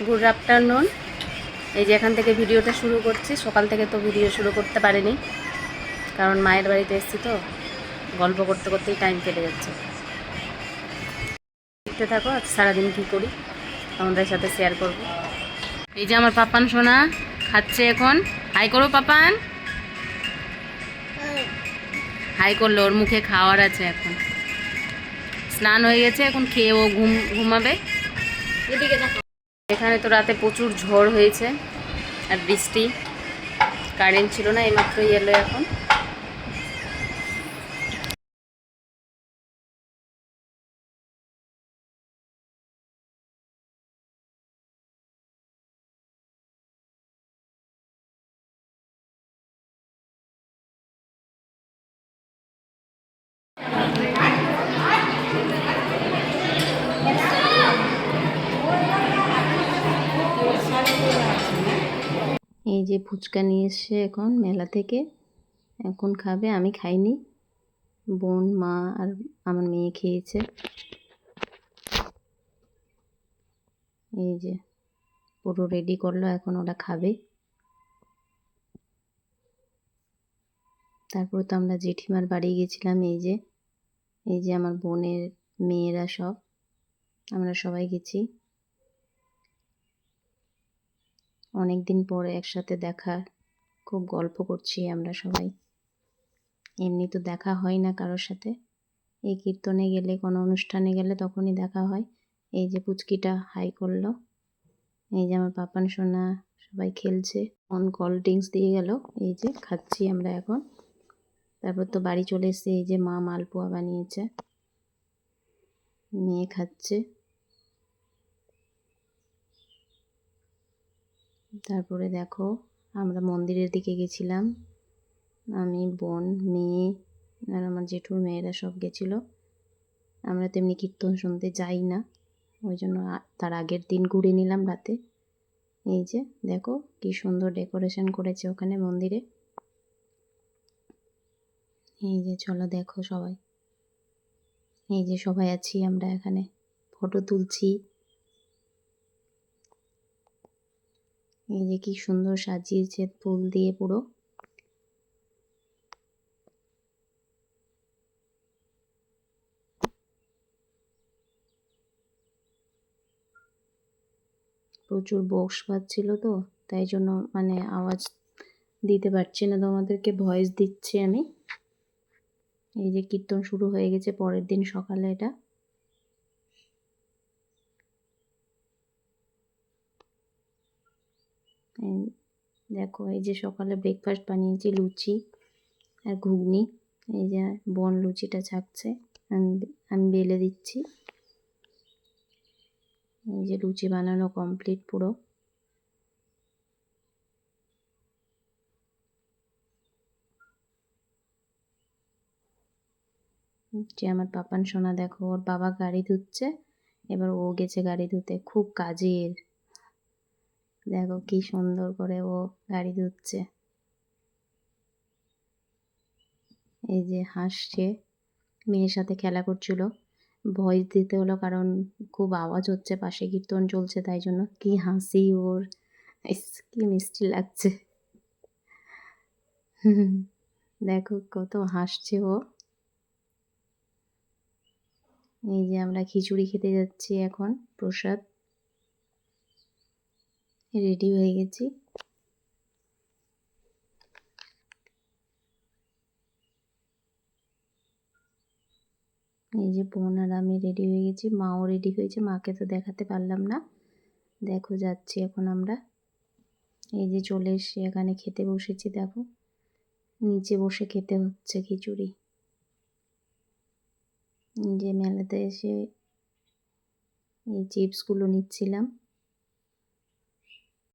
Good afternoon. এই যে এখান থেকে ভিডিওটা শুরু করছি। সকাল থেকে তো ভিডিও শুরু করতে পারিনি, কারণ মায়ের বাড়িতে এসেছি তো গল্প করতে করতেই টাইম কেটে যাচ্ছে। দেখতে থাকো আজ সারাদিন কী করি আমাদের সাথে শেয়ার করব। এই যে আমার পাপান সোনা খাচ্ছে এখন। হাই করো পাপান। হাই করলো, ওর মুখে খাওয়ার আছে এখন। স্নান হয়ে গেছে, এখন খেয়ে ও ঘুমাবে। এখানে তো রাতে প্রচুর ঝড় হয়েছে আর বৃষ্টি, কারেন্ট ছিল না, এইমাত্রই এলো এখন। এই যে ফুচকা নিয়ে এসছে এখন মেলা থেকে, এখন খাবে। আমি খাইনি, বোন, মা আর আমার মেয়ে খেয়েছে। এই যে পুরো রেডি করলো, এখন ওরা খাবে। তারপর তো আমরা জেঠিমার বাড়ি গেছিলাম। এই যে আমার বোনের মেয়েরা সব, আমরা সবাই গেছি। অনেক দিন পরে একসাথে দেখা, খুব গল্প করছি আমরা সবাই। এমনি তো দেখা হয় না কারোর সাথে, এই কীর্তনে গেলে, কোনো অনুষ্ঠানে গেলে তখনই দেখা হয়। এই যে পুচকিটা হাই করলো। এই যে আমার পাপান সোনা, সবাই খেলছে। কোল্ড ড্রিঙ্কস দিয়ে গেল, এই যে খাচ্ছি আমরা এখন। তারপর তো বাড়ি চলে এসেছি। এই যে মা মালপোয়া বানিয়েছে, মেয়ে খাচ্ছে। তারপরে দেখো আমরা মন্দিরের দিকে গেছিলাম, আমি, বোন, মেয়ে আর আমার জেঠুর মেয়েরা সব গেছিলো। আমরা তেমনি কীর্তন শুনতে যাই না, ওই জন্য তার আগের দিন ঘুরে নিলাম রাতে। এই যে দেখো কি সুন্দর ডেকোরেশন করেছে ওখানে মন্দিরে। এই যে চলো দেখো সবাই, এই যে সবাই আছি আমরা এখানে, ফটো তুলছি। এই যে কি সুন্দর সাজিয়েছে ফুল দিয়ে পুরো। প্রচুর বক্স বাজছিল তো, তাই জন্য মানে আওয়াজ দিতে পারছি না তোমাদেরকে, ভয়েস দিচ্ছি আমি। এই যে কীর্তন শুরু হয়ে গেছে পরের দিন সকালে। এটা দেখো, এই যে সকালে ব্রেকফাস্ট বানিয়েছি, লুচি আর ঘুগনি। এই যে বোন লুচিটা ছাকছে, আমি বেলে দিচ্ছি। এই যে লুচি বানানো কমপ্লিট পুরো। যে আমার পাপান সোনা দেখো, ওর বাবা গাড়ি ধুচ্ছে, এবার ও গেছে গাড়ি ধুতে। খুব কাজের, দেখো কি সুন্দর করে ও গাড়ি ধুচ্ছে। এই যে হাসছে, মেয়ের সাথে খেলা করছিল। ভয়েস দিতে হলো কারণ খুব আওয়াজ হচ্ছে, পাশে কীর্তন চলছে, তাই জন্য। কি হাসি ওর, কি মিষ্টি লাগছে। দেখো কত হাসছে ও। এই যে আমরা খিচুড়ি খেতে যাচ্ছি এখন, প্রসাদ। রেডি হয়ে গেছি। এই যে বোন আর আমি রেডি হয়ে গেছি, মাও রেডি হয়েছে, মাকে তো দেখাতে পারলাম না। দেখো যাচ্ছি এখন আমরা। এই যে চলে এসে এখানে খেতে বসেছি, দেখো নিচে বসে খেতে হচ্ছে খিচুড়ি। যে মেলাতে এসে এই চিপসগুলো নিচ্ছিলাম।